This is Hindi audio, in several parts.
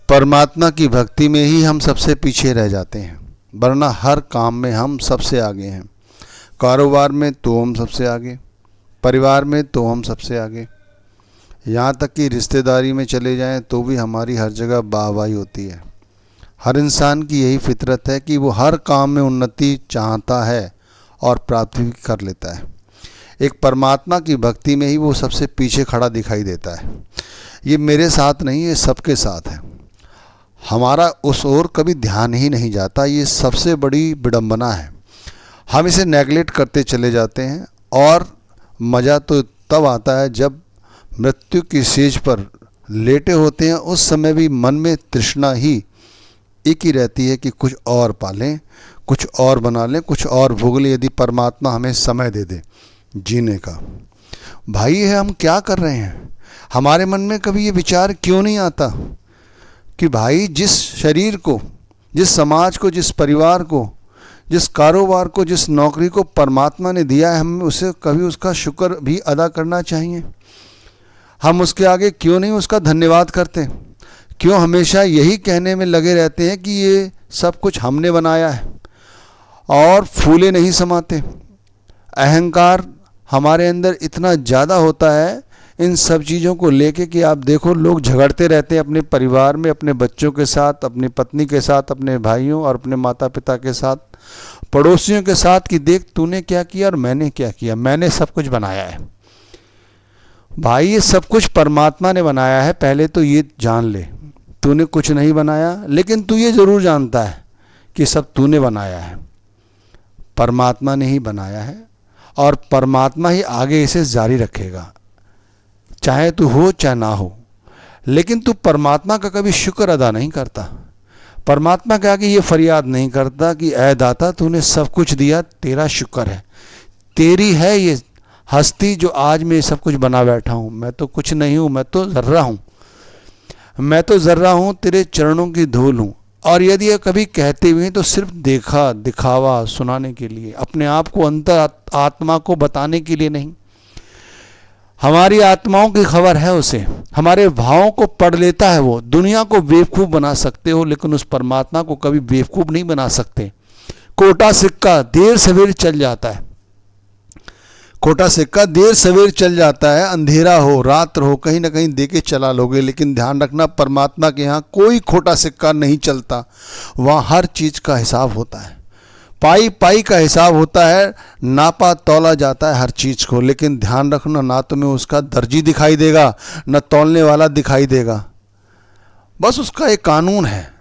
परमात्मा की भक्ति में ही हम सबसे पीछे रह जाते हैं, वरना हर काम में हम सबसे आगे हैं। कारोबार में तो हम सबसे आगे, परिवार में तो हम सबसे आगे, यहाँ तक कि रिश्तेदारी में चले जाएं तो भी हमारी हर जगह वाहवाही होती है। हर इंसान की यही फितरत है कि वो हर काम में उन्नति चाहता है और प्राप्त भी कर लेता है। एक परमात्मा की भक्ति में ही वो सबसे पीछे खड़ा दिखाई देता है। ये मेरे साथ नहीं, ये सबके साथ है। हमारा उस ओर कभी ध्यान ही नहीं जाता। ये सबसे बड़ी विडंबना है। हम इसे नेगलेक्ट करते चले जाते हैं और मज़ा तो तब आता है जब मृत्यु की सेज पर लेटे होते हैं। उस समय भी मन में तृष्णा ही एक ही रहती है कि कुछ और पालें, कुछ और बना लें, कुछ और भोग लें, यदि परमात्मा हमें समय दे दे जीने का। भाई है, हम क्या कर रहे हैं? हमारे मन में कभी ये विचार क्यों नहीं आता कि भाई जिस शरीर को, जिस समाज को, जिस परिवार को, जिस कारोबार को, जिस नौकरी को परमात्मा ने दिया है, हमें उसे कभी उसका शुक्र भी अदा करना चाहिए। हम उसके आगे क्यों नहीं उसका धन्यवाद करते? क्यों हमेशा यही कहने में लगे रहते हैं कि ये सब कुछ हमने बनाया है और फूले नहीं समाते? अहंकार हमारे अंदर इतना ज़्यादा होता है इन सब चीज़ों को लेके कि आप देखो, लोग झगड़ते रहते हैं अपने परिवार में, अपने बच्चों के साथ, अपनी पत्नी के साथ, अपने भाइयों और अपने माता पिता के साथ, पड़ोसियों के साथ कि देख तूने क्या किया और मैंने क्या किया, मैंने सब कुछ बनाया है। भाई ये सब कुछ परमात्मा ने बनाया है, पहले तो ये जान ले। तूने कुछ नहीं बनाया, लेकिन तू ये ज़रूर जानता है कि सब तूने बनाया है। परमात्मा ने ही बनाया है और परमात्मा ही आगे इसे जारी रखेगा, चाहे तू हो चाहे ना हो। लेकिन तू परमात्मा का कभी शुक्र अदा नहीं करता। परमात्मा के आगे ये फरियाद नहीं करता कि ऐ दाता तूने सब कुछ दिया, तेरा शुक्र है, तेरी है ये हस्ती जो आज मैं सब कुछ बना बैठा हूँ। मैं तो कुछ नहीं हूँ, मैं तो ज़र्रा हूँ, मैं तो ज़र्रा हूँ, तेरे चरणों की धूल हूँ। और यदि ये कभी कहते हुए तो सिर्फ देखा दिखावा सुनाने के लिए, अपने आप को, अंतर आत्मा को बताने के लिए नहीं। हमारी आत्माओं की खबर है उसे, हमारे भावों को पढ़ लेता है वो। दुनिया को बेवकूफ़ बना सकते हो, लेकिन उस परमात्मा को कभी बेवकूफ़ नहीं बना सकते। कोटा सिक्का देर सवेर चल जाता है, खोटा सिक्का देर सवेर चल जाता है, अंधेरा हो रात हो कहीं ना कहीं दे के चला लोगे। लेकिन ध्यान रखना, परमात्मा के यहाँ कोई खोटा सिक्का नहीं चलता। वहाँ हर चीज़ का हिसाब होता है, पाई पाई का हिसाब होता है, नापा तौला जाता है हर चीज़ को। लेकिन ध्यान रखना, ना तुम्हें उसका दर्जी दिखाई देगा, न तौलने वाला दिखाई देगा। बस उसका एक कानून है।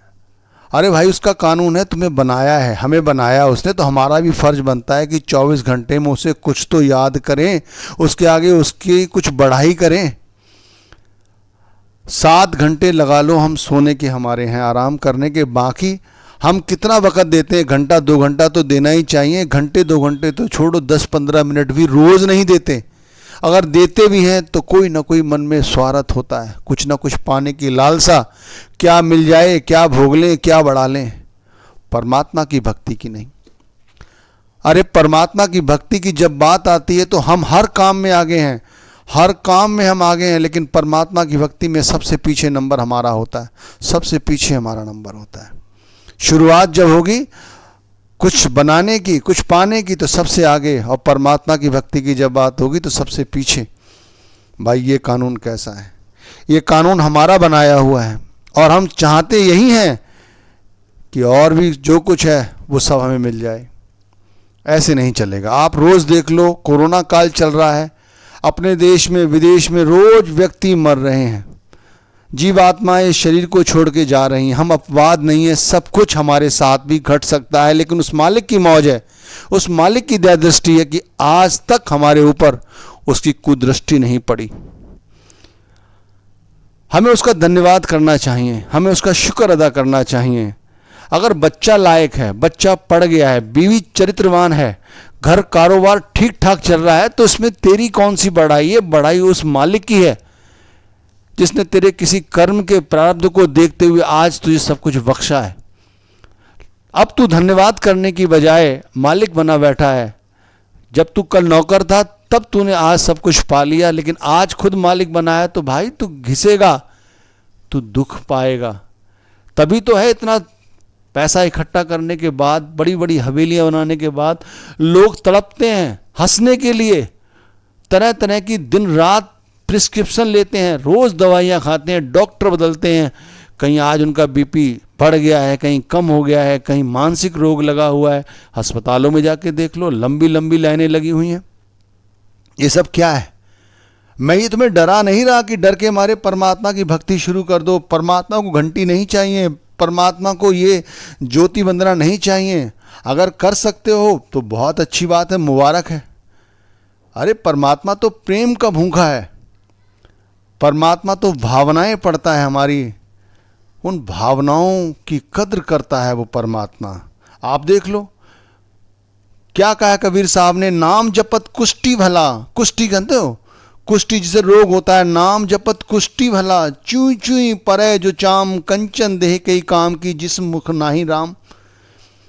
अरे भाई उसका कानून है, तुम्हें बनाया है, हमें बनाया उसने, तो हमारा भी फ़र्ज बनता है कि 24 घंटे में उसे कुछ तो याद करें, उसके आगे उसकी कुछ बढ़ाई करें। 7 घंटे लगा लो हम सोने के हमारे हैं, आराम करने के। बाकी हम कितना वक्त देते हैं? घंटा 2 घंटा तो देना ही चाहिए। घंटे 2 घंटे तो छोड़ो, 10-15 मिनट भी रोज़ नहीं देते। अगर देते भी हैं तो कोई ना कोई मन में स्वार्थ होता है, कुछ ना कुछ पाने की लालसा, क्या मिल जाए, क्या भोग लें, क्या बढ़ा लें। परमात्मा की भक्ति की नहीं। अरे परमात्मा की भक्ति की जब बात आती है तो हम हर काम में आगे हैं, हर काम में हम आगे हैं। लेकिन परमात्मा की भक्ति में सबसे पीछे नंबर हमारा होता है, सबसे पीछे हमारा नंबर होता है। शुरुआत जब होगी कुछ बनाने की, कुछ पाने की, तो सबसे आगे, और परमात्मा की भक्ति की जब बात होगी तो सबसे पीछे। भाई ये कानून कैसा है? ये कानून हमारा बनाया हुआ है और हम चाहते यही हैं कि और भी जो कुछ है वो सब हमें मिल जाए। ऐसे नहीं चलेगा। आप रोज़ देख लो, कोरोना काल चल रहा है, अपने देश में विदेश में रोज़ व्यक्ति मर रहे हैं, जीवात्माएं शरीर को छोड़ के जा रही हैं। हम अपवाद नहीं है, सब कुछ हमारे साथ भी घट सकता है। लेकिन उस मालिक की मौज है, उस मालिक की दया दृष्टि है कि आज तक हमारे ऊपर उसकी कुदृष्टि नहीं पड़ी। हमें उसका धन्यवाद करना चाहिए, हमें उसका शुक्र अदा करना चाहिए। अगर बच्चा लायक है, बच्चा पढ़ गया है, बीवी चरित्रवान है, घर कारोबार ठीक ठाक चल रहा है, तो इसमें तेरी कौन सी बढ़ाई है? बढ़ाई उस मालिक की है जिसने तेरे किसी कर्म के प्रारब्ध को देखते हुए आज तुझे सब कुछ बख्शा है। अब तू धन्यवाद करने की बजाय मालिक बना बैठा है। जब तू कल नौकर था तब तूने आज सब कुछ पा लिया, लेकिन आज खुद मालिक बना है तो भाई तू घिसेगा, तू दुख पाएगा। तभी तो है इतना पैसा इकट्ठा करने के बाद, बड़ी बड़ी हवेलियां बनाने के बाद लोग तड़पते हैं हंसने के लिए, तरह तरह की दिन रात प्रिस्क्रिप्शन लेते हैं, रोज दवाइयां खाते हैं, डॉक्टर बदलते हैं, कहीं आज उनका बीपी बढ़ गया है, कहीं कम हो गया है, कहीं मानसिक रोग लगा हुआ है, अस्पतालों में जाके देख लो, लंबी लंबी लाइनें लगी हुई हैं। ये सब क्या है? मैं ये तुम्हें डरा नहीं रहा कि डर के मारे परमात्मा की भक्ति शुरू कर दो। परमात्मा को घंटी नहीं चाहिए, परमात्मा को ये ज्योति वंदना नहीं चाहिए। अगर कर सकते हो तो बहुत अच्छी बात है, मुबारक है। अरे परमात्मा तो प्रेम का भूखा है, परमात्मा तो भावनाएं पढ़ता है, हमारी उन भावनाओं की कद्र करता है वो परमात्मा। आप देख लो क्या कहा कबीर साहब ने, नाम जपत कुष्टि भला। कुष्टि जानते हो, कुष्टि जिसे रोग होता है, नाम जपत कुष्टि भला, चूई चूई परे जो चाम, कंचन देह कई काम की जिस मुख नाही राम।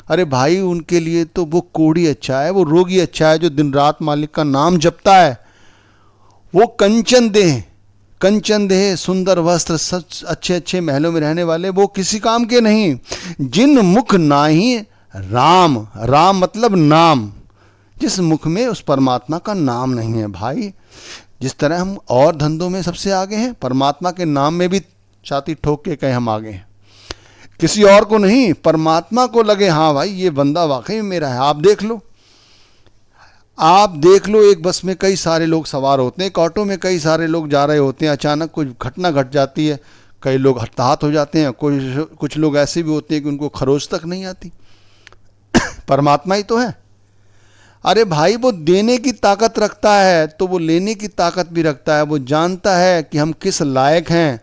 अरे भाई उनके लिए तो वो कोढ़ी अच्छा है, वो रोगी अच्छा है जो दिन रात मालिक का नाम जपता है। वो कंचन देह, कंचन देह, सुंदर वस्त्र, सच अच्छे अच्छे महलों में रहने वाले, वो किसी काम के नहीं। जिन मुख नाही राम, राम मतलब नाम, जिस मुख में उस परमात्मा का नाम नहीं है। भाई जिस तरह हम और धंधों में सबसे आगे हैं, परमात्मा के नाम में भी छाती ठोक के कहें हम आगे हैं। किसी और को नहीं, परमात्मा को लगे हाँ भाई ये बंदा वाकई में मेरा है। आप देख लो, आप देख लो, एक बस में कई सारे लोग सवार होते हैं, एक ऑटो में कई सारे लोग जा रहे होते हैं, अचानक कुछ घटना घट जाती है, कई लोग हताहत हो जाते हैं, कुछ लोग ऐसे भी होते हैं कि उनको खरोच तक नहीं आती। परमात्मा ही तो है। अरे भाई वो देने की ताकत रखता है तो वो लेने की ताकत भी रखता है। वो जानता है कि हम किस लायक हैं,